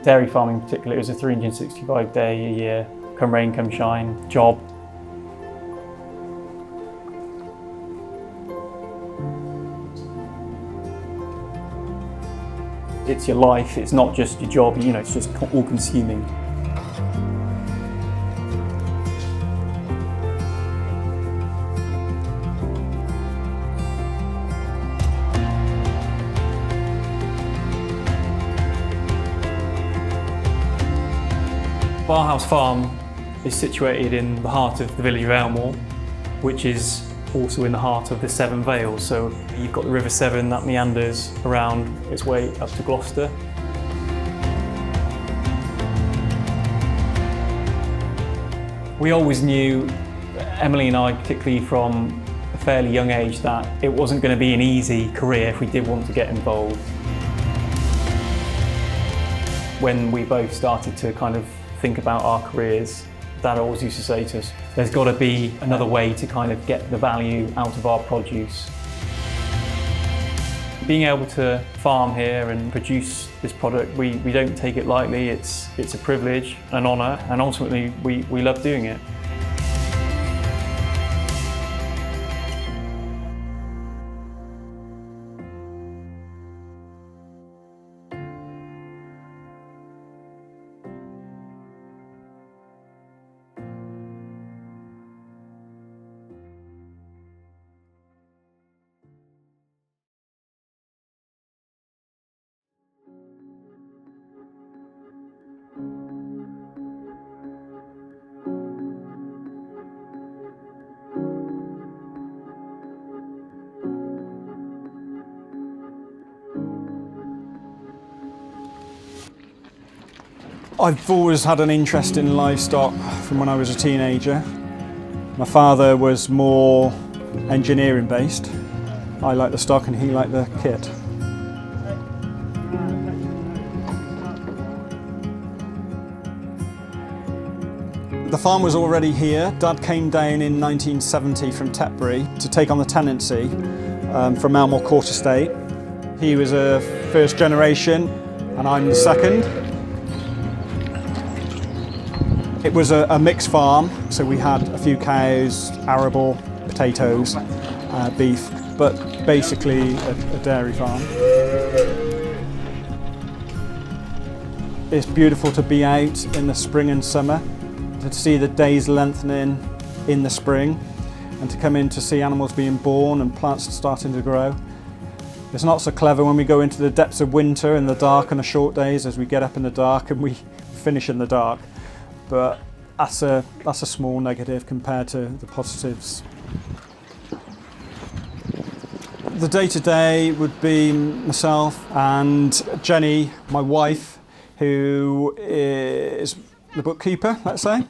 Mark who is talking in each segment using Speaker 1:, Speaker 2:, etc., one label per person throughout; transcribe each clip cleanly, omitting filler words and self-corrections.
Speaker 1: Dairy farming in particular, it was a 365 day a year, come rain, come shine job. It's your life, it's not just your job, you know, it's just all consuming. Barhouse Farm is situated in the heart of the village of Elmore, which is also in the heart of the Severn Vales. So you've got the River Severn that meanders around its way up to Gloucester. We always knew, Emily and I, particularly from a fairly young age, that it wasn't going to be an easy career if we did want to get involved. When we both started to kind of think about our careers, Dad always used to say to us, there's got to be another way to kind of get the value out of our produce. Being able to farm here and produce this product, we don't take it lightly. It's a privilege, an honour, and ultimately we love doing it.
Speaker 2: I've always had an interest in livestock from when I was a teenager. My father was more engineering based. I liked the stock and he liked the kit. The farm was already here. Dad came down in 1970 from Tetbury to take on the tenancy from Elmore Court Estate. He was a first generation and I'm the second. It was a mixed farm, so we had a few cows, arable, potatoes, beef, but basically a dairy farm. It's beautiful to be out in the spring and summer, to see the days lengthening in the spring, and to come in to see animals being born and plants starting to grow. It's not so clever when we go into the depths of winter in the dark and the short days as we get up in the dark and we finish in the dark. But that's a small negative compared to the positives. The day-to-day would be myself and Jenny, my wife, who is the bookkeeper, let's say.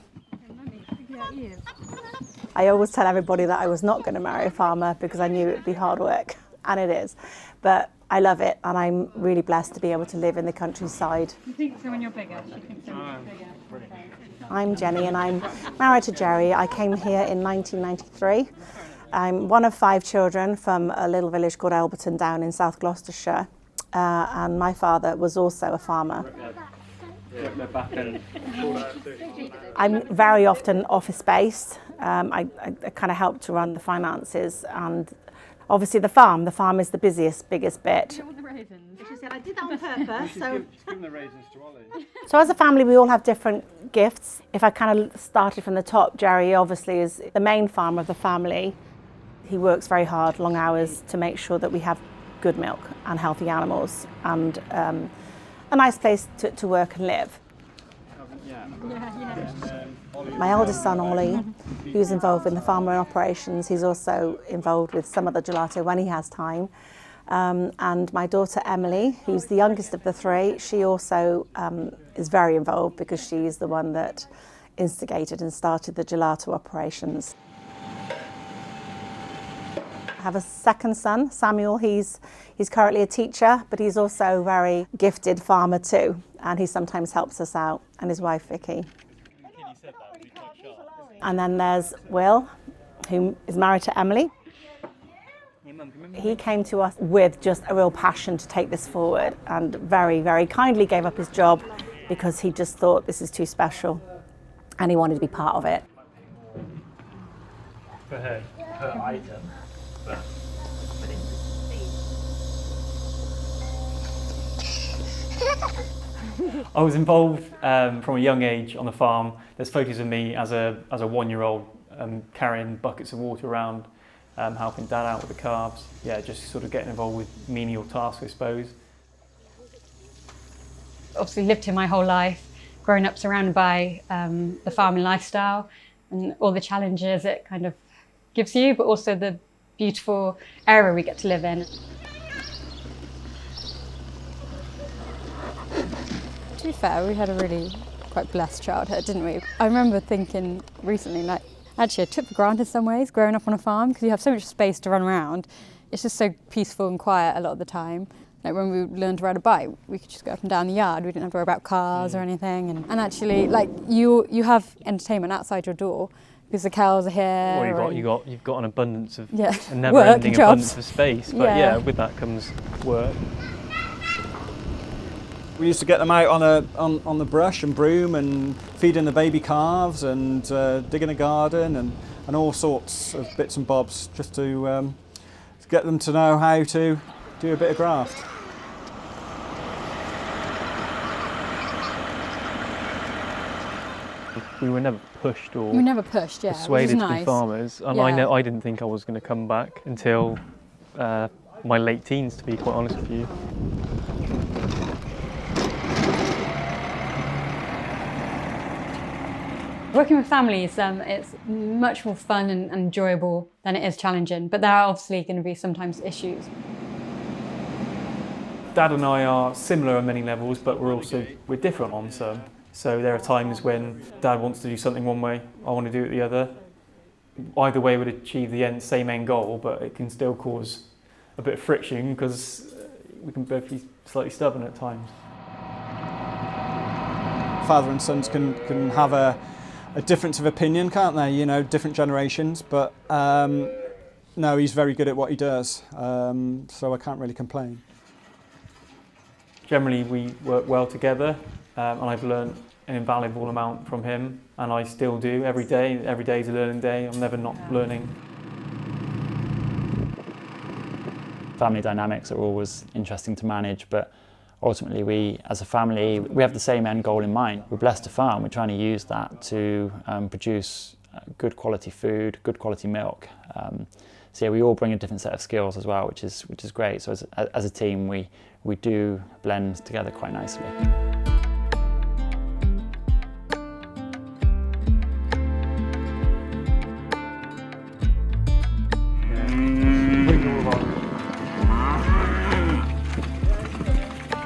Speaker 3: I always tell everybody that I was not going to marry a farmer because I knew it would be hard work, and it is. But I love it, and I'm really blessed to be able to live in the countryside.
Speaker 4: You think so when you're bigger? She thinks so when you're bigger.
Speaker 3: I'm Jenny and I'm married to Jerry. I came here in 1993. I'm one of 5 children from a little village called Elberton down in South Gloucestershire, and my father was also a farmer. I'm very often office-based. I kind of help to run the finances, and obviously the farm is the biggest bit. She said, I did that on purpose. So as a family, we all have different gifts. If I kind of started from the top, Jerry obviously is the main farmer of the family. He works very hard, long hours, to make sure that we have good milk and healthy animals and a nice place to work and live. My eldest son, Ollie, who's involved in the farm operations, he's also involved with some of the gelato when he has time. And my daughter, Emily, who's the youngest of the 3, she also is very involved because she's the one that instigated and started the gelato operations. I have a second son, Samuel. He's currently a teacher, but he's also a very gifted farmer too, and he sometimes helps us out, and his wife, Vicky. And then there's Will, who is married to Emily. He came to us with just a real passion to take this forward and very, very kindly gave up his job because he just thought this is too special and he wanted to be part of it.
Speaker 1: For her item. But I was involved from a young age on the farm. There's photos of me as a 1-year-old carrying buckets of water around, helping Dad out with the calves. Yeah, just sort of getting involved with menial tasks, I suppose.
Speaker 4: Obviously lived here my whole life, growing up surrounded by the farming lifestyle and all the challenges it kind of gives you, but also the beautiful area we get to live in.
Speaker 5: To be fair, we had a really quite blessed childhood, didn't we? I remember thinking recently, like, actually I took for granted some ways growing up on a farm because you have so much space to run around. It's just so peaceful and quiet a lot of the time. Like when we learned to ride a bike, we could just go up and down the yard. We didn't have to worry about cars or anything. And actually, like you have entertainment outside your door because the cows are here.
Speaker 6: Well, you've got an abundance of
Speaker 5: yeah,
Speaker 6: a never-ending
Speaker 5: work, jobs.
Speaker 6: abundance of space. But yeah, with that comes work.
Speaker 2: We used to get them out on the brush and broom and feeding the baby calves and digging a garden and all sorts of bits and bobs just to get them to know how to do a bit of graft.
Speaker 6: We were never pushed or
Speaker 5: We never pushed, yeah,
Speaker 6: persuaded
Speaker 5: which is
Speaker 6: to
Speaker 5: nice.
Speaker 6: be farmers, and
Speaker 5: Yeah.
Speaker 6: I didn't think I was going to come back until my late teens, to be quite honest with you.
Speaker 4: Working with families, it's much more fun and enjoyable than it is challenging, but there are obviously going to be sometimes issues.
Speaker 1: Dad and I are similar on many levels, but we're different on some. So there are times when Dad wants to do something one way, I want to do it the other. Either way would achieve the same end goal, but it can still cause a bit of friction because we can both be slightly stubborn at times.
Speaker 2: Father and sons can have a difference of opinion, can't they? You know, different generations, but no, he's very good at what he does, so I can't really complain.
Speaker 1: Generally, we work well together, and I've learned an invaluable amount from him, and I still do every day. Every day is a learning day. I'm never not learning.
Speaker 7: Family dynamics are always interesting to manage, but ultimately we, as a family, we have the same end goal in mind. We're blessed to farm. We're trying to use that to produce good quality food, good quality milk. So yeah, we all bring a different set of skills as well, which is great. So as a team, we do blend together quite nicely.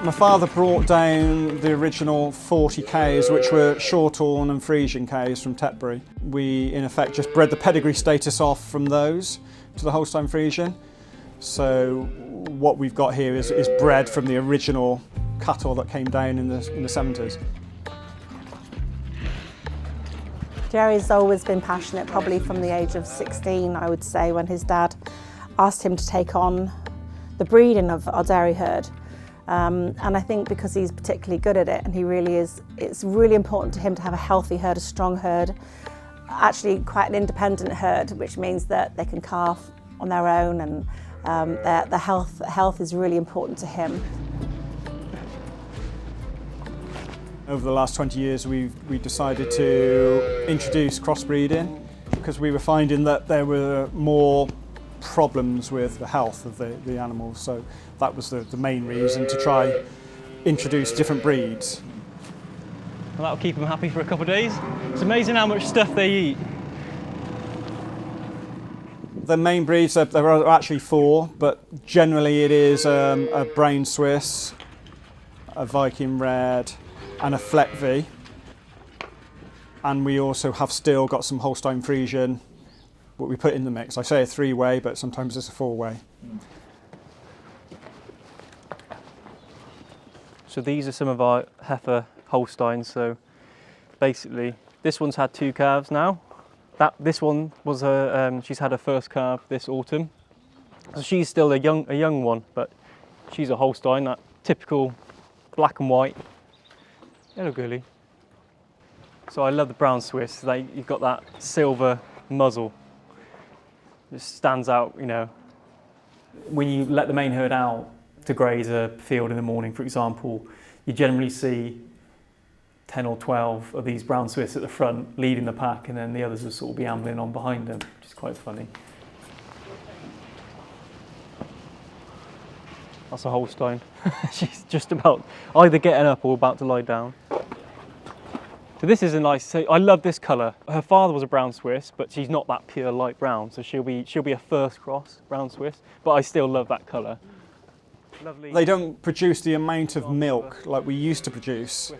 Speaker 2: My father brought down the original 40 cows, which were Shorthorn and Friesian cows from Tetbury. We, in effect, just bred the pedigree status off from those to the Holstein Friesian. So what we've got here is bred from the original cattle that came down in the 70s.
Speaker 3: Jerry's always been passionate, probably from the age of 16, I would say, when his dad asked him to take on the breeding of our dairy herd. And I think because he's particularly good at it, and he really is, it's really important to him to have a healthy herd, a strong herd, actually quite an independent herd, which means that they can calve on their own, and the health is really important to him.
Speaker 2: Over the last 20 years, we decided to introduce crossbreeding because we were finding that there were more problems with the health of the animals. So that was the main reason to try introduce different breeds.
Speaker 6: And that'll keep them happy for a couple of days. It's amazing how much stuff they eat.
Speaker 2: The main breeds, there are actually 4, but generally it is a Brown Swiss, a Viking Red, and a Fleckvi. And we also have still got some Holstein Friesian, what we put in the mix. I say a 3-way, but sometimes it's a 4-way.
Speaker 6: So these are some of our heifer Holsteins. So basically, this one's had 2 calves now. This one was she's had her first calf this autumn. So she's still a young one, but she's a Holstein, that typical black and white. Hello, girly. So I love the brown Swiss. You've got that silver muzzle. It stands out, you know.
Speaker 1: When you let the main herd out to graze a field in the morning, for example, you generally see 10 or 12 of these brown Swiss at the front leading the pack, and then the others will sort of be ambling on behind them, which is quite funny.
Speaker 6: That's a Holstein. She's just about either getting up or about to lie down. So this is a nice, so I love this colour. Her father was a brown Swiss, but she's not that pure light brown, so she'll be a first cross brown Swiss, but I still love that colour. Lovely.
Speaker 2: They don't produce the amount of milk like we used to produce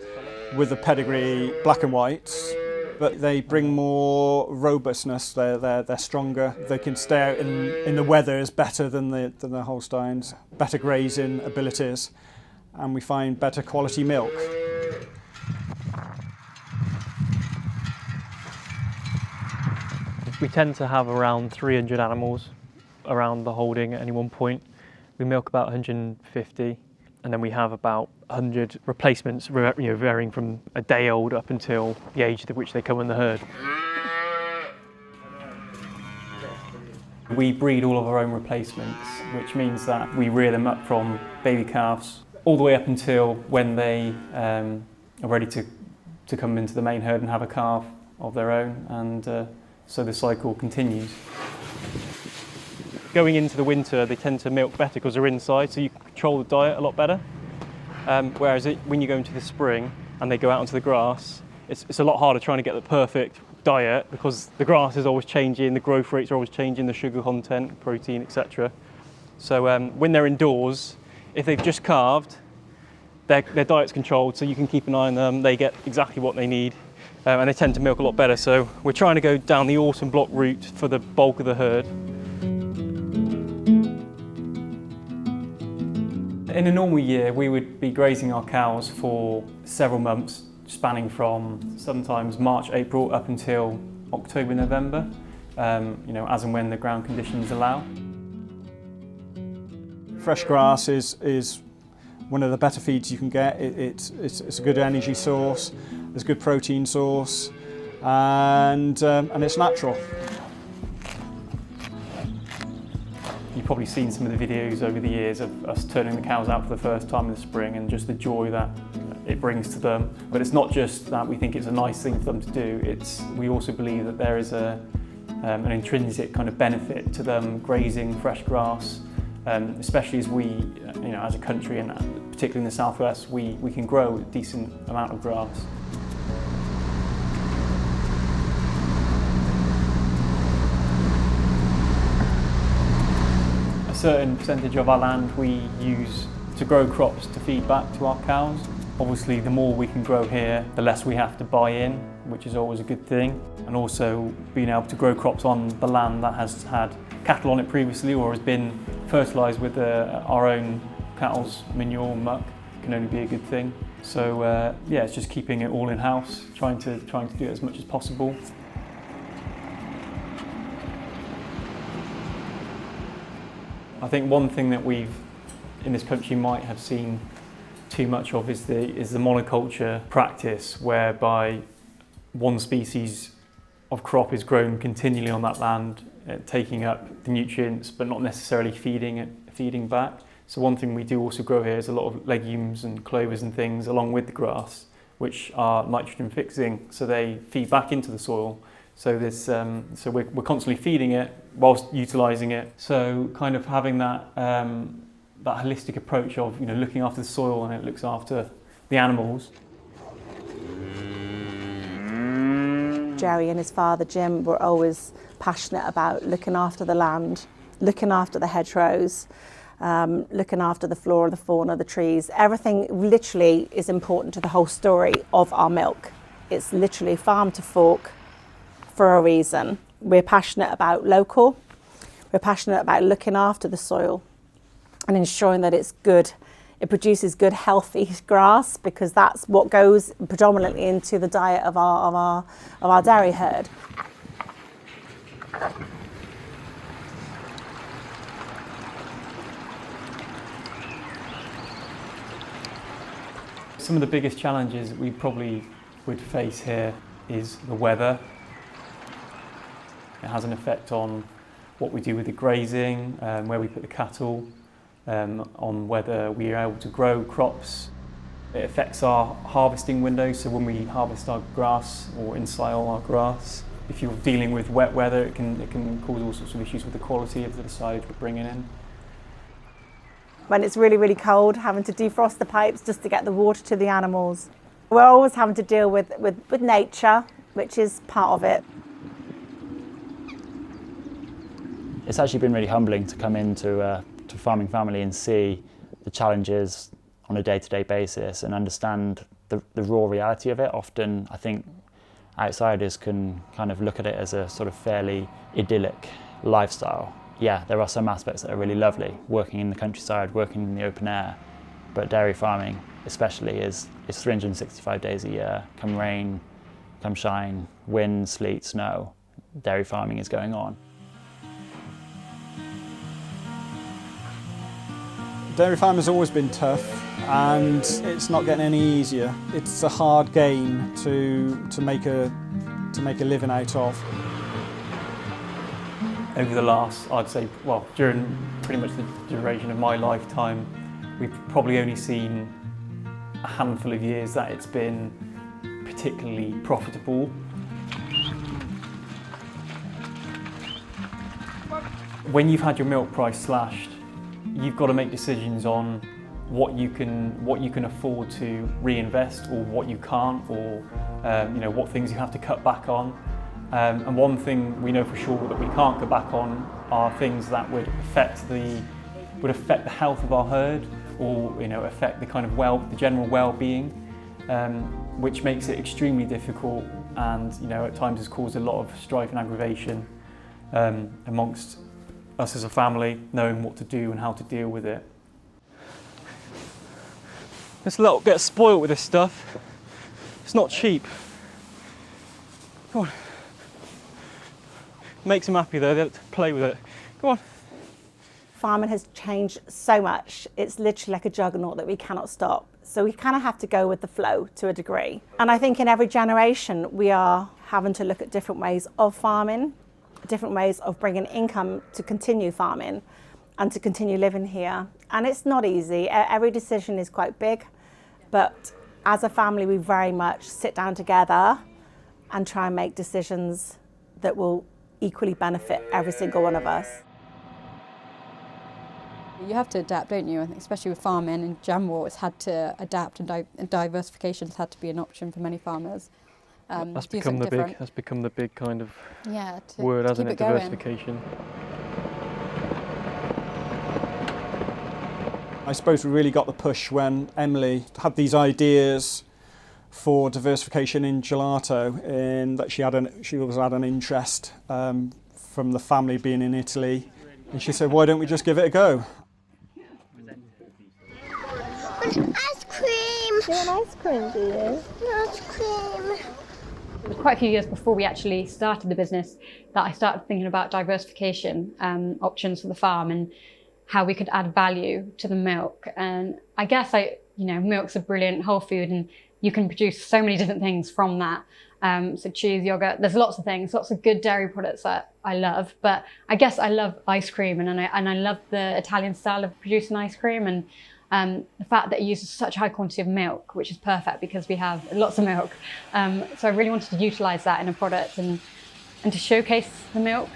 Speaker 2: with the pedigree black and whites, but they bring more robustness. They're stronger. They can stay out in the weathers better than the Holsteins. Better grazing abilities, and we find better quality milk.
Speaker 6: We tend to have around 300 animals around the holding at any one point. We milk about 150, and then we have about 100 replacements, varying from a day old up until the age at which they come in the herd.
Speaker 1: We breed all of our own replacements, which means that we rear them up from baby calves all the way up until when they are ready to come into the main herd and have a calf of their own, and so the cycle continues.
Speaker 6: Going into the winter, they tend to milk better because they're inside, so you can control the diet a lot better. Whereas when you go into the spring and they go out onto the grass, it's a lot harder trying to get the perfect diet because the grass is always changing, the growth rates are always changing, the sugar content, protein, etc. So when they're indoors, if they've just calved, their diet's controlled, so you can keep an eye on them, they get exactly what they need, and they tend to milk a lot better. So we're trying to go down the autumn block route for the bulk of the herd.
Speaker 1: In a normal year, we would be grazing our cows for several months, spanning from sometimes March, April up until October, November, as and when the ground conditions allow.
Speaker 2: Fresh grass is one of the better feeds you can get. It's a good energy source, it's a good protein source, and it's natural.
Speaker 1: You've probably seen some of the videos over the years of us turning the cows out for the first time in the spring and just the joy that it brings to them. But it's not just that we think it's a nice thing for them to do, we also believe that there is an intrinsic kind of benefit to them grazing fresh grass, especially as we, as a country and particularly in the southwest, we can grow a decent amount of grass. A certain percentage of our land we use to grow crops to feed back to our cows. Obviously, the more we can grow here, the less we have to buy in, which is always a good thing. And also being able to grow crops on the land that has had cattle on it previously or has been fertilised with our own cattle's manure muck can only be a good thing. So it's just keeping it all in-house, trying to do it as much as possible. I think one thing that we've in this country might have seen too much of is the monoculture practice, whereby one species of crop is grown continually on that land, taking up the nutrients but not necessarily feeding back. So one thing we do also grow here is a lot of legumes and clovers and things along with the grass, which are nitrogen fixing, so they feed back into the soil. So we're constantly feeding it whilst utilising it. So kind of having that holistic approach of looking after the soil and it looks after the animals.
Speaker 3: Jerry and his father Jim were always passionate about looking after the land, looking after the hedgerows, looking after the flora, the fauna, the trees. Everything literally is important to the whole story of our milk. It's literally farm to fork for a reason. We're passionate about local, we're passionate about looking after the soil and ensuring that it's good. It produces good, healthy grass, because that's what goes predominantly into the diet of our dairy herd.
Speaker 1: Some of the biggest challenges we probably would face here is the weather. It has an effect on what we do with the grazing, where we put the cattle, on whether we are able to grow crops. It affects our harvesting window, so when we harvest our grass or ensilage our grass, if you're dealing with wet weather, it can cause all sorts of issues with the quality of the silage we're bringing in.
Speaker 3: When it's really, really cold, having to defrost the pipes just to get the water to the animals. We're always having to deal with nature, which is part of it.
Speaker 7: It's actually been really humbling to come into a farming family and see the challenges on a day-to-day basis and understand the raw reality of it. Often, I think outsiders can kind of look at it as a sort of fairly idyllic lifestyle. Yeah, there are some aspects that are really lovely, working in the countryside, working in the open air, but dairy farming especially is 365 days a year. Come rain, come shine, wind, sleet, snow, dairy farming is going on.
Speaker 2: Dairy farming has always been tough, and it's not getting any easier. It's a hard game to make a living out of.
Speaker 1: Over the last, I'd say, well, during pretty much the duration of my lifetime, we've probably only seen a handful of years that it's been particularly profitable. When you've had your milk price slashed, you've got to make decisions on what you can afford to reinvest or what you can't, or what things you have to cut back on. And one thing we know for sure that we can't cut back on are things that would affect the health of our herd, or affect the kind of the general well-being, which makes it extremely difficult, and at times has caused a lot of strife and aggravation amongst us as a family, knowing what to do and how to deal with it.
Speaker 6: Let's not get spoiled with this stuff. It's not cheap. Come on. Makes them happy though, they have to play with it. Come on.
Speaker 3: Farming has changed so much. It's literally like a juggernaut that we cannot stop. So we kind of have to go with the flow to a degree. And I think in every generation, we are having to look at different ways of farming, different ways of bringing income to continue farming and to continue living here. And it's not easy. Every decision is quite big, but as a family, we very much sit down together and try and make decisions that will equally benefit every single one of us.
Speaker 5: You have to adapt, don't you? I think especially with farming in general, it's had to adapt, and diversification has had to be an option for many farmers.
Speaker 6: That's become the big kind of word, hasn't it? Diversification.
Speaker 2: I suppose we really got the push when Emily had these ideas for diversification in gelato, in that she was had an interest from the family being in Italy, and she said, why don't we just give it a go?
Speaker 8: Ice cream!
Speaker 3: Do you want ice cream, do you?
Speaker 8: Ice cream!
Speaker 4: It was quite a few years before we actually started the business that I started thinking about diversification options for the farm and how we could add value to the milk. And I guess milk's a brilliant whole food, and you can produce so many different things from that. So cheese, yogurt, there's lots of things, lots of good dairy products that I love. But I guess I love ice cream, and I love the Italian style of producing ice cream, and the fact that it uses such high quantity of milk, which is perfect because we have lots of milk. So I really wanted to utilise that in a product and to showcase the milk.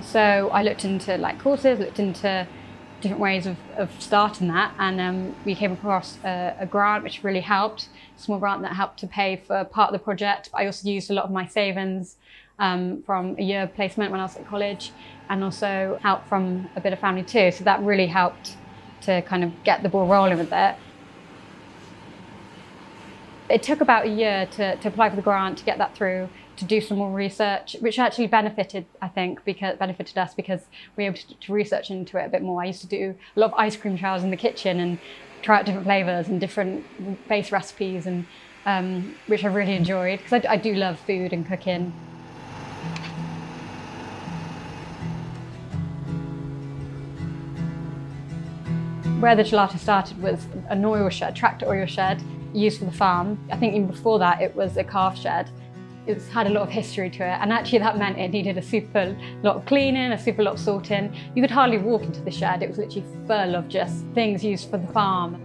Speaker 4: So I looked into courses, looked into different ways of starting that, and we came across a grant which really helped, a small grant that helped to pay for part of the project. But I also used a lot of my savings from a year placement when I was at college, and also help from a bit of family too. So that really helped to kind of get the ball rolling with it. It took about a year to apply for the grant, to get that through, to do some more research, which actually benefited us because we were able to research into it a bit more. I used to do a lot of ice cream trials in the kitchen and try out different flavours and different base recipes, and which I really enjoyed because I do love food and cooking. Where the gelato started was an oil shed, tractor oil shed, used for the farm. I think even before that it was a calf shed. It's had a lot of history to it, and actually that meant it needed a super lot of cleaning, a super lot of sorting. You could hardly walk into the shed, it was literally full of just things used for the farm.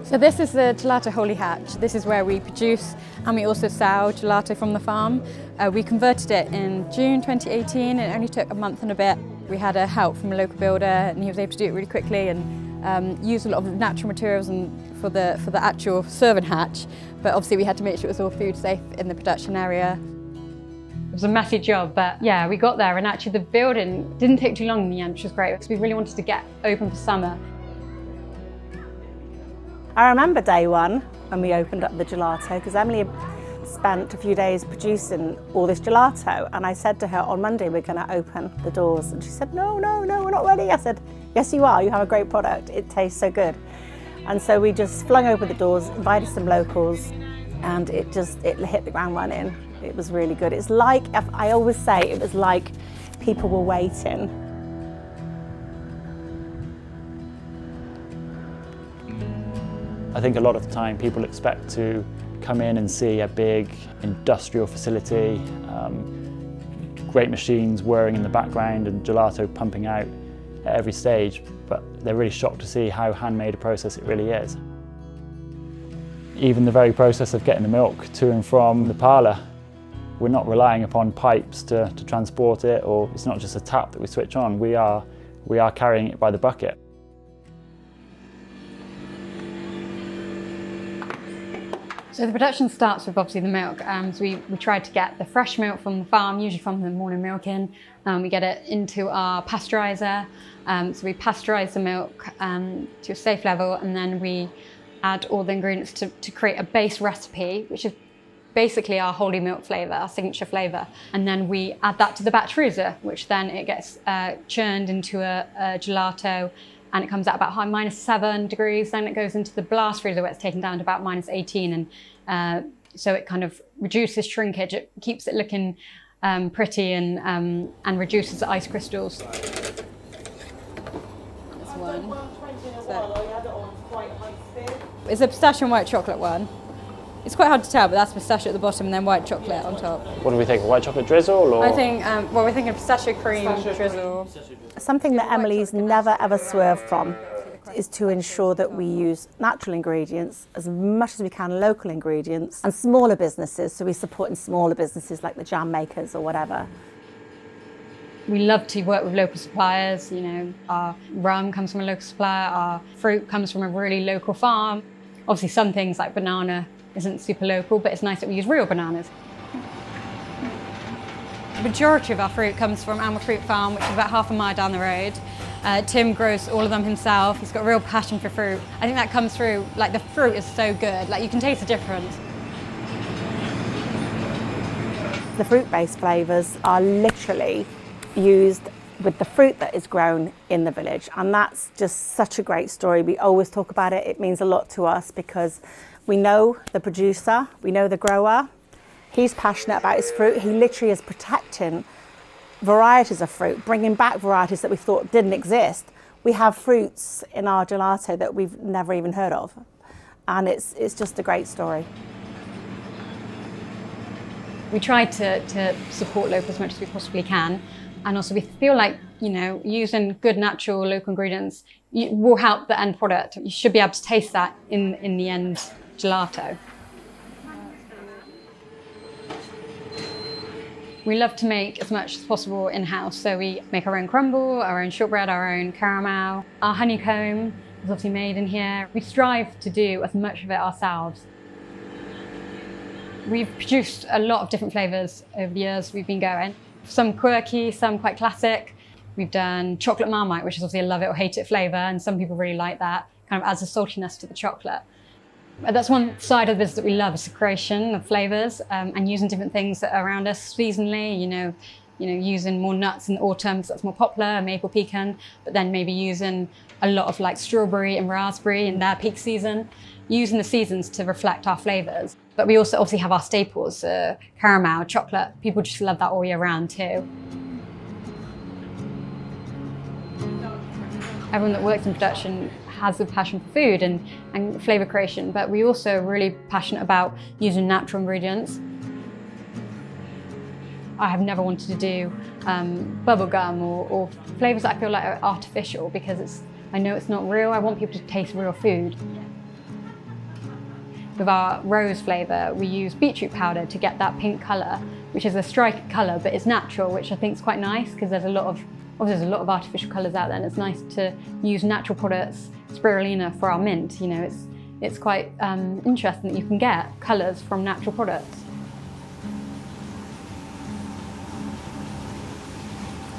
Speaker 4: So this is the Gelato Holy Hatch. This is where we produce and we also sell gelato from the farm. We converted it in June 2018. It only took a month and a bit. We had a help from a local builder and he was able to do it really quickly and use a lot of natural materials and for the actual servant hatch. But obviously we had to make sure it was all food safe in the production area. It was a messy job, but yeah, we got there and actually the building didn't take too long in the end, which was great because we really wanted to get open for summer.
Speaker 3: I remember day one when we opened up the gelato because Emily had spent a few days producing all this gelato and I said to her on Monday we're going to open the doors and she said no, we're not ready. I said yes you are, you have a great product, it tastes so good. And so we just flung open the doors, invited some locals and it hit the ground running. It was really good. It's like, I always say it was like people were waiting.
Speaker 7: I think a lot of the time people expect to come in and see a big industrial facility, great machines whirring in the background and gelato pumping out at every stage, but they're really shocked to see how handmade a process it really is. Even the very process of getting the milk to and from the parlour, we're not relying upon pipes to transport it, or it's not just a tap that we switch on, we are carrying it by the bucket.
Speaker 4: So the production starts with obviously the milk. So we try to get the fresh milk from the farm, usually from the morning milking. We get it into our pasteuriser. So we pasteurise the milk to a safe level and then we add all the ingredients to create a base recipe, which is basically our holy milk flavour, our signature flavour. And then we add that to the batch freezer, which then it gets churned into a gelato and it comes out about -7 degrees. Then it goes into the blast freezer where it's taken down to about -18. And so it kind of reduces shrinkage. It keeps it looking pretty and reduces the ice crystals.
Speaker 5: That's one. So, it's a pistachio and white chocolate one. It's quite hard to tell, but that's pistachio at the bottom and then white chocolate on top.
Speaker 7: What do we think, a white chocolate drizzle? Or?
Speaker 5: I think, well, we're thinking pistachio cream drizzle.
Speaker 3: Something that Emily's never ever swerved from is to ensure that we use natural ingredients as much as we can, local ingredients, and smaller businesses, so we're supporting smaller businesses like the jam makers or whatever.
Speaker 4: We love to work with local suppliers, you know, our rum comes from a local supplier, our fruit comes from a really local farm. Obviously some things like banana isn't super local, but it's nice that we use real bananas. The majority of our fruit comes from Alma Fruit Farm, which is about half a mile down the road. Tim grows all of them himself. He's got a real passion for fruit. I think that comes through, like the fruit is so good, like you can taste the difference.
Speaker 3: The fruit-based flavours are literally used with the fruit that is grown in the village, and that's just such a great story. We always talk about it. It means a lot to us because we know the producer, we know the grower. He's passionate about his fruit. He literally is protecting varieties of fruit, bringing back varieties that we thought didn't exist. We have fruits in our gelato that we've never even heard of, and it's just a great story.
Speaker 4: We try to support local as much as we possibly can, and also we feel like, you know, using good natural local ingredients will help the end product. You should be able to taste that in the end gelato. We love to make as much as possible in-house, so we make our own crumble, our own shortbread, our own caramel. Our honeycomb is obviously made in here. We strive to do as much of it ourselves. We've produced a lot of different flavours over the years we've been going. Some quirky, some quite classic. We've done chocolate Marmite, which is obviously a love it or hate it flavour, and some people really like that. Kind of adds a saltiness to the chocolate. But that's one side of this that we love, is the creation of flavours and using different things that are around us seasonally. You know, using more nuts in the autumn, so that's more popular, maple pecan, but then maybe using a lot of like strawberry and raspberry in their peak season, using the seasons to reflect our flavours. But we also obviously have our staples, caramel, chocolate. People just love that all year round too. everyone that works in production has a passion for food and flavour creation, but we also are really passionate about using natural ingredients. I have never wanted to do bubble gum or flavours that I feel like are artificial, because I know it's not real. I want people to taste real food. With our rose flavour, we use beetroot powder to get that pink colour, which is a striking colour, but it's natural, which I think is quite nice, because there's a lot of artificial colours out there, and it's nice to use natural products, spirulina for our mint. You know, it's quite interesting that you can get colours from natural products.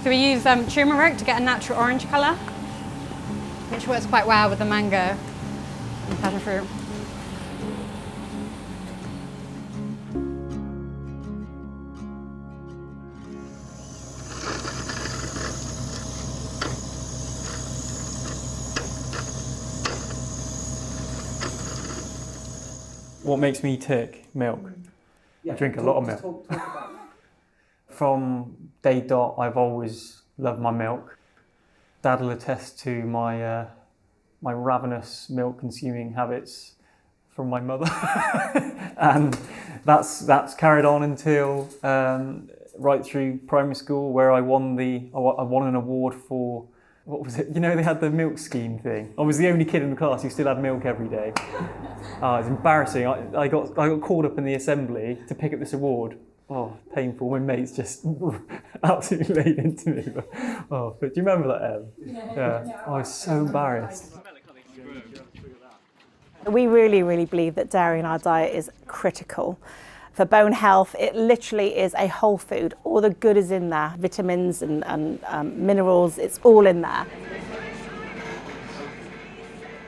Speaker 4: So we use turmeric to get a natural orange colour, which works quite well with the mango and passion fruit.
Speaker 1: What makes me tick? Milk. I drink a lot of milk. From day dot, I've always loved my milk. Dad will attest to my my ravenous milk consuming habits from my mother, and that's carried on until right through primary school, where I won an award for, what was it? You know, they had the milk scheme thing. I was the only kid in the class who still had milk every day. It was embarrassing. I got called up in the assembly to pick up this award. Oh, painful. My mates just absolutely laid into me. But do you remember that, Em? Yeah. I was so embarrassed.
Speaker 3: We really, really believe that dairy in our diet is critical. For bone health, it literally is a whole food. All the good is in there, vitamins and minerals, it's all in there.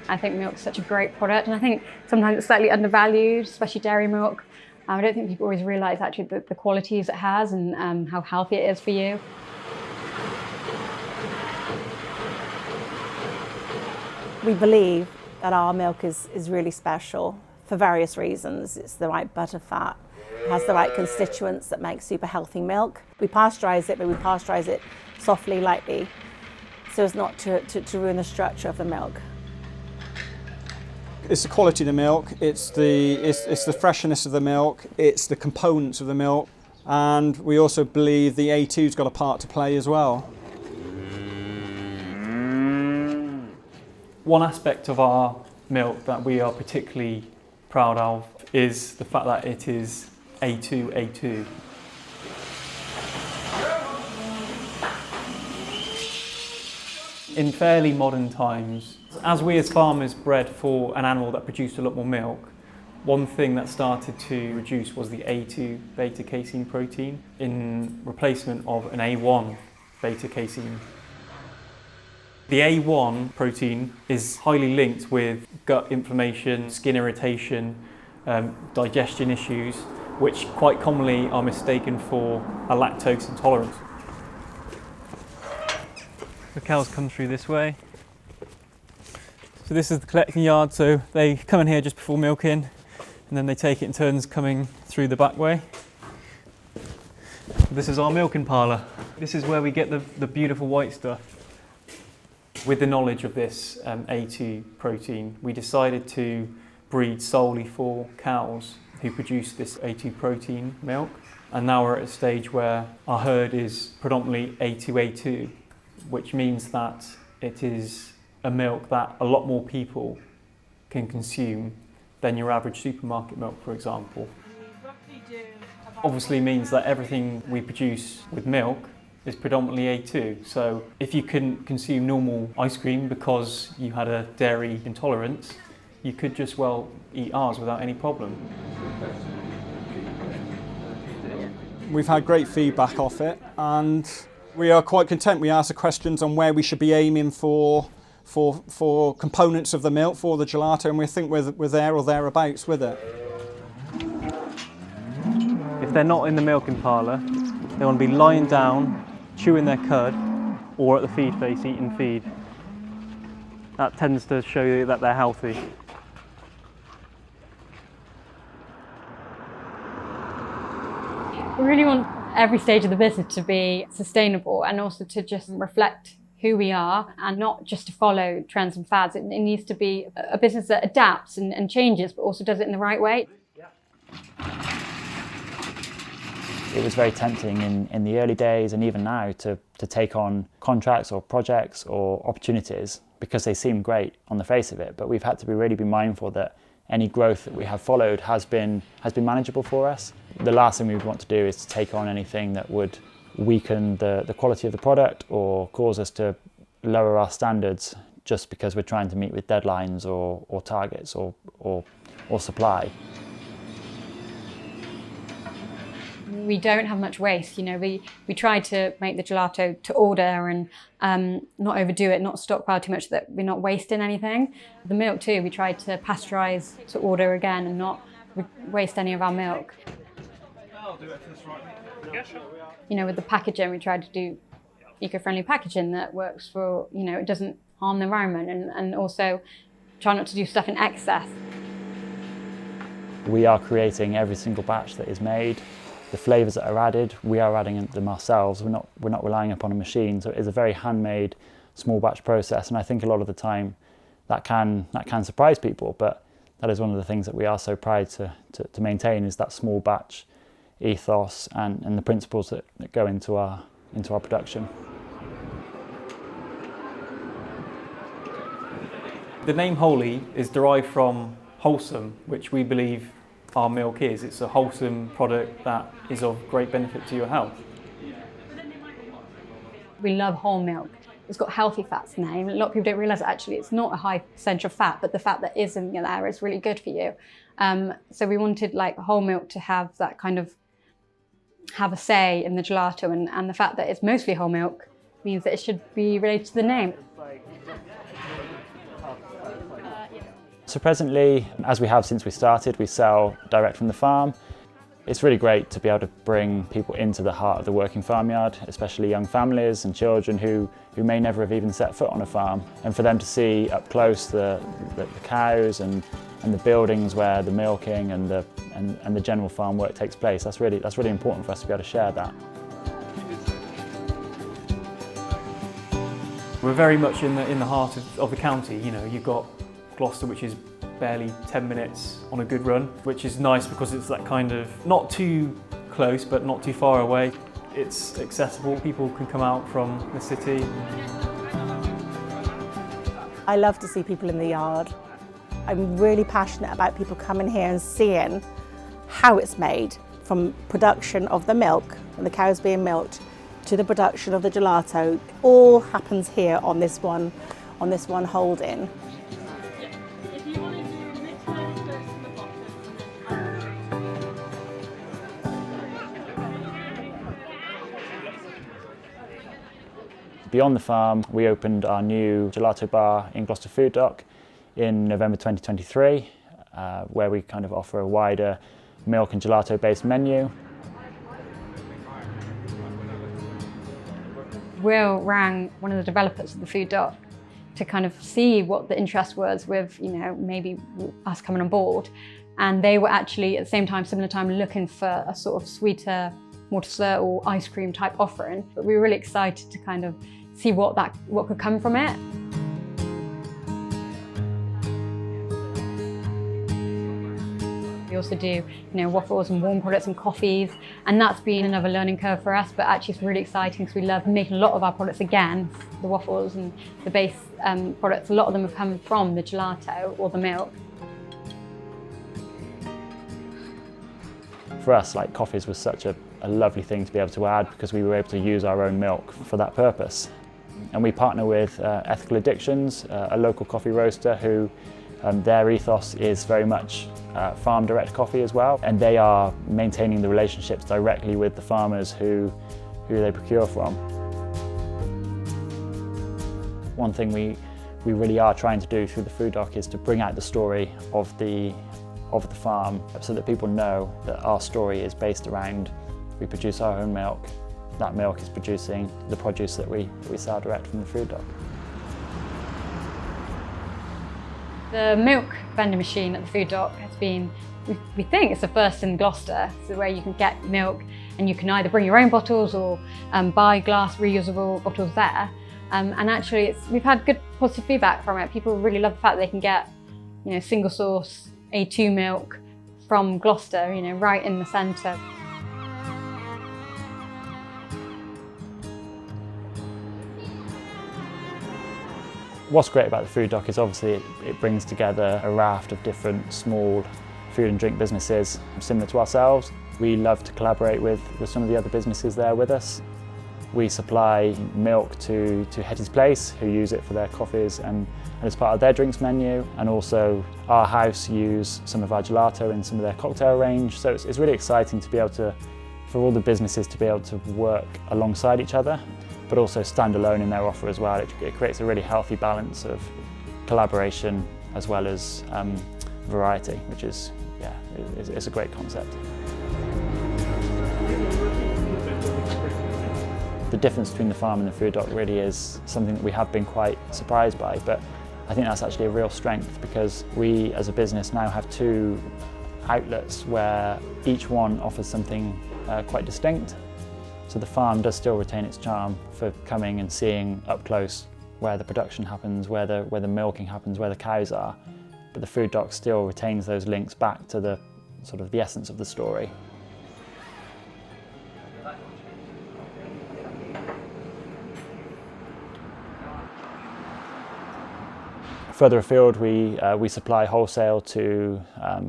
Speaker 4: I think milk's such a great product, and I think sometimes it's slightly undervalued, especially dairy milk. I don't think people always realise actually the qualities it has and how healthy it is for you.
Speaker 3: We believe that our milk is really special for various reasons. It's the right butter fat, it has the right constituents that make super healthy milk. We pasteurise it, but we pasteurise it softly, lightly, so as not to ruin the structure of the milk.
Speaker 2: It's the quality of the milk, it's the freshness of the milk, it's the components of the milk, and we also believe the A2's got a part to play as well.
Speaker 1: One aspect of our milk that we are particularly proud of is the fact that it is A2. In fairly modern times, as we as farmers bred for an animal that produced a lot more milk, one thing that started to reduce was the A2 beta casein protein in replacement of an A1 beta casein. The A1 protein is highly linked with gut inflammation, skin irritation, digestion issues, which quite commonly are mistaken for a lactose intolerance. The cows come through this way. So this is the collecting yard, so they come in here just before milking, and then they take it in turns coming through the back way. This is our milking parlour. This is where we get the beautiful white stuff. With the knowledge of this A2 protein, we decided to breed solely for cows who produce this A2 protein milk. And now we're at a stage where our herd is predominantly A2, which means that it is a milk that a lot more people can consume than your average supermarket milk, for example. Obviously means that everything we produce with milk is predominantly A2. So if you couldn't consume normal ice cream because you had a dairy intolerance, you could just well eat ours without any problem.
Speaker 2: We've had great feedback off it, and we are quite content. We asked the questions on where we should be aiming for components of the milk for the gelato, and we think we're there or thereabouts with it.
Speaker 6: If they're not in the milking parlour, they want to be lying down, chewing their cud, or at the feed face eating feed. That tends to show you that they're healthy.
Speaker 4: We really want every stage of the business to be sustainable and also to just reflect who we are and not just to follow trends and fads. It needs to be a business that adapts and changes, but also does it in the right way.
Speaker 7: It was very tempting in the early days and even now to take on contracts or projects or opportunities because they seem great on the face of it, but we've had to really be mindful that any growth that we have followed has been manageable for us. The last thing we would want to do is to take on anything that would weaken the quality of the product or cause us to lower our standards just because we're trying to meet with deadlines or targets or supply.
Speaker 4: We don't have much waste. You know, we try to make the gelato to order and not overdo it, not stockpile too much so that we're not wasting anything. The milk too, we try to pasteurize to order again and not waste any of our milk. You know, with the packaging, we try to do eco-friendly packaging that works for, you know, it doesn't harm the environment, and also try not to do stuff in excess.
Speaker 7: We are creating every single batch that is made. The flavours that are added, we are adding them ourselves. We're not relying upon a machine, so it is a very handmade, small batch process. And I think a lot of the time that can surprise people, but that is one of the things that we are so proud to maintain, is that small batch ethos and the principles that go into our production.
Speaker 1: The name Wholly is derived from wholesome, which we believe our milk is. It's a wholesome product that is of great benefit to your health.
Speaker 4: We love whole milk. It's got healthy fats in there. A lot of people don't realise that actually it's not a high percentage of fat, but the fat that is in there is really good for you. So we wanted like whole milk to have that kind of have a say in the gelato, and the fact that it's mostly whole milk means that it should be related to the name.
Speaker 7: So presently, as we have since we started, we sell direct from the farm. It's really great to be able to bring people into the heart of the working farmyard, especially young families and children who may never have even set foot on a farm. And for them to see up close the cows and the buildings where the milking and the general farm work takes place, that's really important for us to be able to share that.
Speaker 1: We're very much in the heart of the county. You know, you've got Gloucester, which is barely 10 minutes on a good run, which is nice because it's that kind of not too close but not too far away. It's accessible, people can come out from the city.
Speaker 3: I love to see people in the yard. I'm really passionate about people coming here and seeing how it's made, from production of the milk and the cows being milked to the production of the gelato. All happens here on this one holding.
Speaker 7: Beyond the farm, we opened our new gelato bar in Gloucester Food Dock in November 2023, where we kind of offer a wider milk and gelato based menu.
Speaker 4: Will rang one of the developers of the Food Dock to kind of see what the interest was with, you know, maybe us coming on board. And they were actually at the same time, similar time, looking for a sort of sweeter, more dessert or ice cream type offering. But we were really excited to kind of see what could come from it. We also do, you know, waffles and warm products and coffees, and that's been another learning curve for us, but actually it's really exciting because we love making a lot of our products again. The waffles and the base products, a lot of them have come from the gelato or the milk.
Speaker 7: For us, like, coffees was such a lovely thing to be able to add because we were able to use our own milk for that purpose. And we partner with Ethical Addictions, a local coffee roaster who their ethos is very much farm direct coffee as well, and they are maintaining the relationships directly with the farmers who they procure from. One thing we really are trying to do through the Food Dock is to bring out the story of the farm so that people know that our story is based around we produce our own milk. That milk is producing the produce that we sell direct from the Food Dock.
Speaker 4: The milk vending machine at the Food Dock has been, we think it's the first in Gloucester, so where you can get milk and you can either bring your own bottles or buy glass reusable bottles there. And actually we've had good positive feedback from it. People really love the fact that they can get, single source A2 milk from Gloucester, right in the centre.
Speaker 7: What's great about the food dock is obviously it brings together a raft of different small food and drink businesses similar to ourselves. We love to collaborate with some of the other businesses there with us. We supply milk to Hetty's Place, who use it for their coffees and as part of their drinks menu, and also our house use some of our gelato in some of their cocktail range. So it's really exciting to be able to, for all the businesses to be able to work alongside each other, but also stand alone in their offer as well. It creates a really healthy balance of collaboration as well as variety, which is, it's a great concept. The difference between the farm and the food dock really is something that we have been quite surprised by, but I think that's actually a real strength because we as a business now have two outlets where each one offers something quite distinct. So the farm does still retain its charm for coming and seeing up close where the production happens, where the milking happens, where the cows are, but the food dock still retains those links back to the sort of the essence of the story. Further afield, we supply wholesale to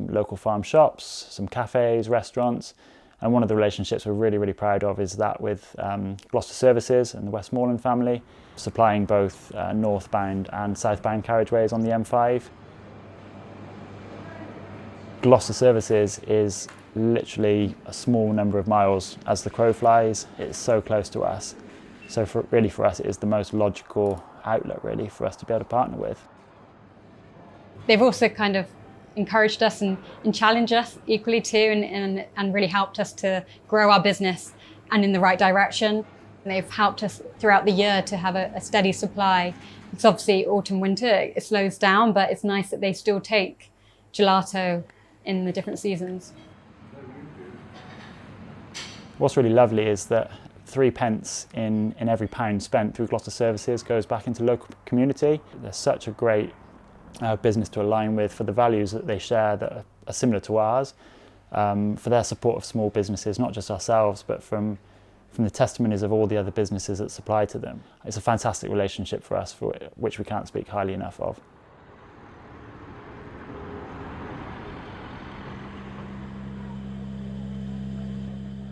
Speaker 7: local farm shops, some cafes, restaurants, and one of the relationships we're really proud of is that with Gloucester Services and the Westmoreland family, supplying both northbound and southbound carriageways on the M5. Gloucester Services is literally a small number of miles as the crow flies. It's so close to us. So for us, it is the most logical outlet really for us to be able to partner with.
Speaker 4: They've also kind of encouraged us and challenged us equally too and really helped us to grow our business and in the right direction. And they've helped us throughout the year to have a steady supply. It's obviously autumn, winter, it slows down, but it's nice that they still take gelato in the different seasons.
Speaker 7: What's really lovely is that 3p in every pound spent through Gloucester Services goes back into local community. They're such a great business to align with for the values that they share that are similar to ours, for their support of small businesses, not just ourselves, but from the testimonies of all the other businesses that supply to them. It's a fantastic relationship for us, for which we can't speak highly enough of.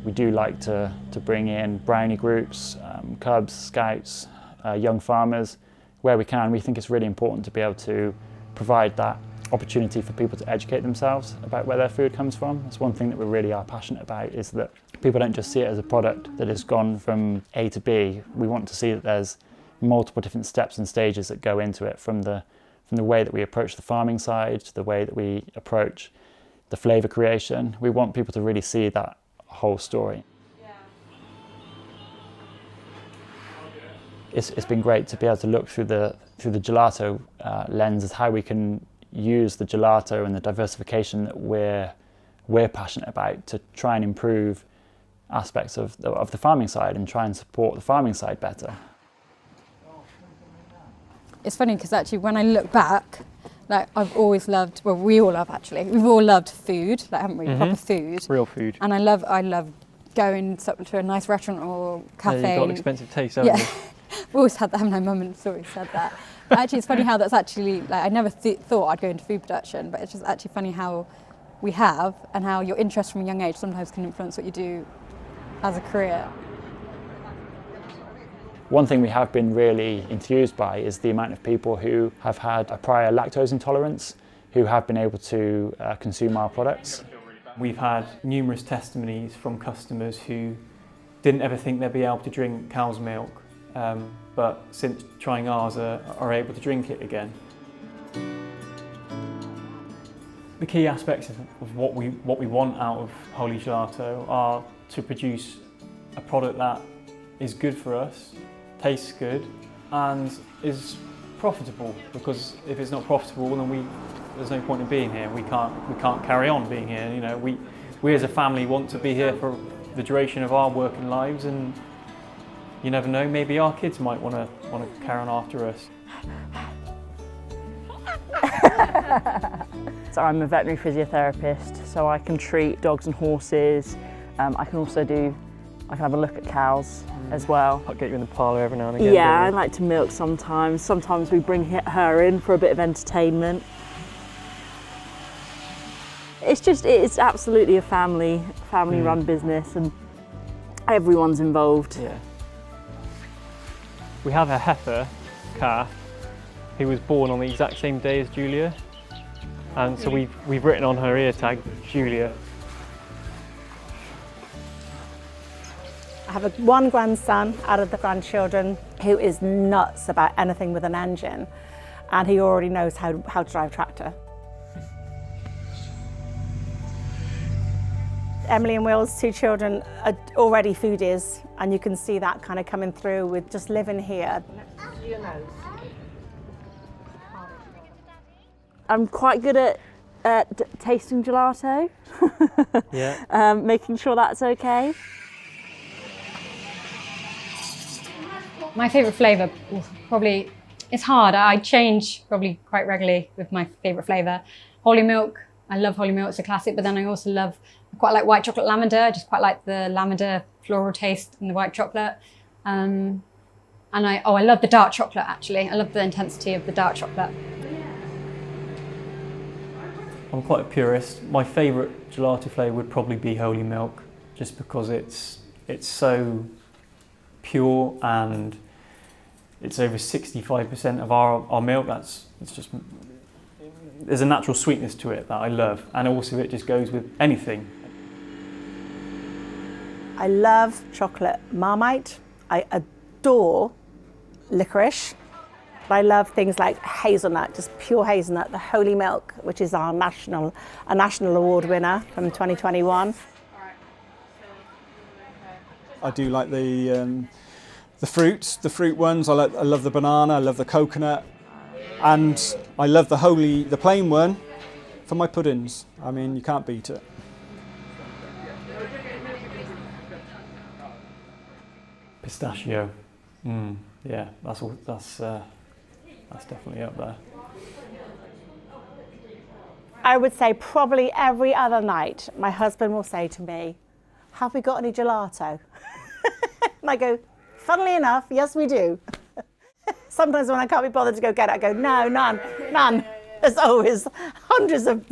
Speaker 7: We do like to bring in brownie groups, cubs, scouts, young farmers. Where we can, we think it's really important to be able to provide that opportunity for people to educate themselves about where their food comes from. That's one thing that we really are passionate about, is that people don't just see it as a product that has gone from A to B. We want to see that there's multiple different steps and stages that go into it, from the way that we approach the farming side to the way that we approach the flavour creation. We want people to really see that whole story. It's been great to be able to look through the gelato lens as how we can use the gelato and the diversification that we're passionate about to try and improve aspects of the farming side and try and support the farming side better.
Speaker 5: It's funny because actually when I look back, like I've always loved, well we all love actually, we've all loved food, like haven't we, proper food.
Speaker 6: Real food.
Speaker 5: And I love going to a nice restaurant or cafe.
Speaker 6: Yeah, you've got expensive taste, haven't you?
Speaker 5: We've always had that, my mum has always said that. But actually it's funny how that's actually, like I never thought I'd go into food production, but it's just actually funny how we have, and how your interest from a young age sometimes can influence what you do as a career.
Speaker 7: One thing we have been really enthused by is the amount of people who have had a prior lactose intolerance who have been able to consume our products.
Speaker 1: We've had numerous testimonies from customers who didn't ever think they'd be able to drink cow's milk, but since trying ours are able to drink it again. The key aspects of what we want out of Holy Gelato are to produce a product that is good for us, tastes good, and is profitable, because if it's not profitable, then there's no point in being here. We can't carry on being here. You know, we as a family want to be here for the duration of our working lives, and you never know, maybe our kids might want to want to carry on after us.
Speaker 9: So I'm a veterinary physiotherapist, so I can treat dogs and horses. I can have a look at cows as well.
Speaker 6: I'll get you in the parlour every now and again.
Speaker 9: Yeah, I like to milk sometimes. Sometimes we bring her in for a bit of entertainment. It's absolutely a family run business, and everyone's involved.
Speaker 6: Yeah. We have a heifer calf who was born on the exact same day as Julia, and so we've written on her ear tag Julia.
Speaker 3: I have one grandson out of the grandchildren who is nuts about anything with an engine, and he already knows how to drive a tractor. Emily and Will's 2 children are already foodies, and you can see that kind of coming through with just living here.
Speaker 9: I'm quite good at tasting gelato.
Speaker 6: Yeah.
Speaker 9: Making sure that's okay.
Speaker 4: My favourite flavour, probably, it's hard. I change probably quite regularly with my favourite flavour. Holy milk, I love holy milk, it's a classic, but then I also quite like white chocolate lavender. I just quite like the lavender floral taste in the white chocolate. And I love the dark chocolate actually. I love the intensity of the dark chocolate.
Speaker 1: I'm quite a purist. My favourite gelato flavour would probably be holy milk, just because it's so pure, and it's over 65% of our milk. There's a natural sweetness to it that I love, and also it just goes with anything.
Speaker 3: I love chocolate Marmite. I adore licorice. But I love things like hazelnut, just pure hazelnut, the Holy Milk, which is a national award winner from 2021.
Speaker 2: I do like the fruit ones. I love the banana, I love the coconut, and I love the plain one for my puddings. I mean, you can't beat it.
Speaker 1: Pistachio. Yeah, that's definitely up there.
Speaker 3: I would say probably every other night, my husband will say to me, "Have we got any gelato?" And I go, "Funnily enough, yes we do." Sometimes when I can't be bothered to go get it, I go, "No, none. There's always hundreds of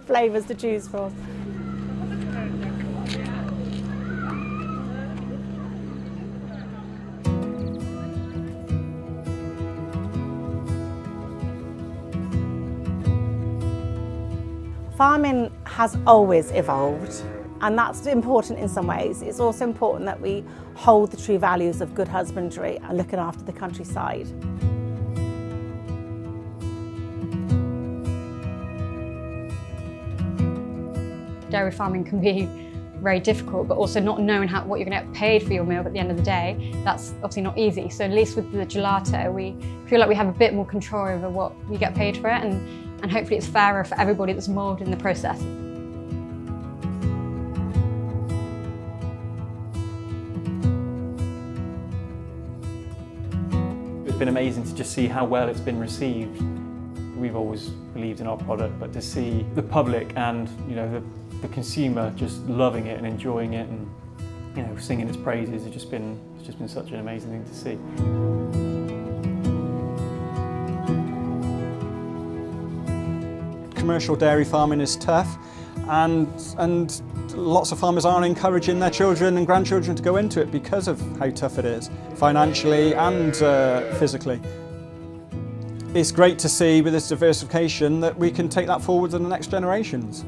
Speaker 3: flavours to choose from." Farming has always evolved, and that's important in some ways. It's also important that we hold the true values of good husbandry and looking after the countryside.
Speaker 4: Dairy farming can be very difficult, but also not knowing what you're going to get paid for your milk at the end of the day, that's obviously not easy. So at least with the gelato, we feel like we have a bit more control over what we get paid for it, and hopefully it's fairer for everybody that's involved in the process.
Speaker 1: It's been amazing to just see how well it's been received. We've always believed in our product, but to see the public and the consumer just loving it and enjoying it and singing its praises, it's just been such an amazing thing to see.
Speaker 2: Commercial dairy farming is tough, and lots of farmers aren't encouraging their children and grandchildren to go into it because of how tough it is, financially and physically. It's great to see with this diversification that we can take that forward to the next generations.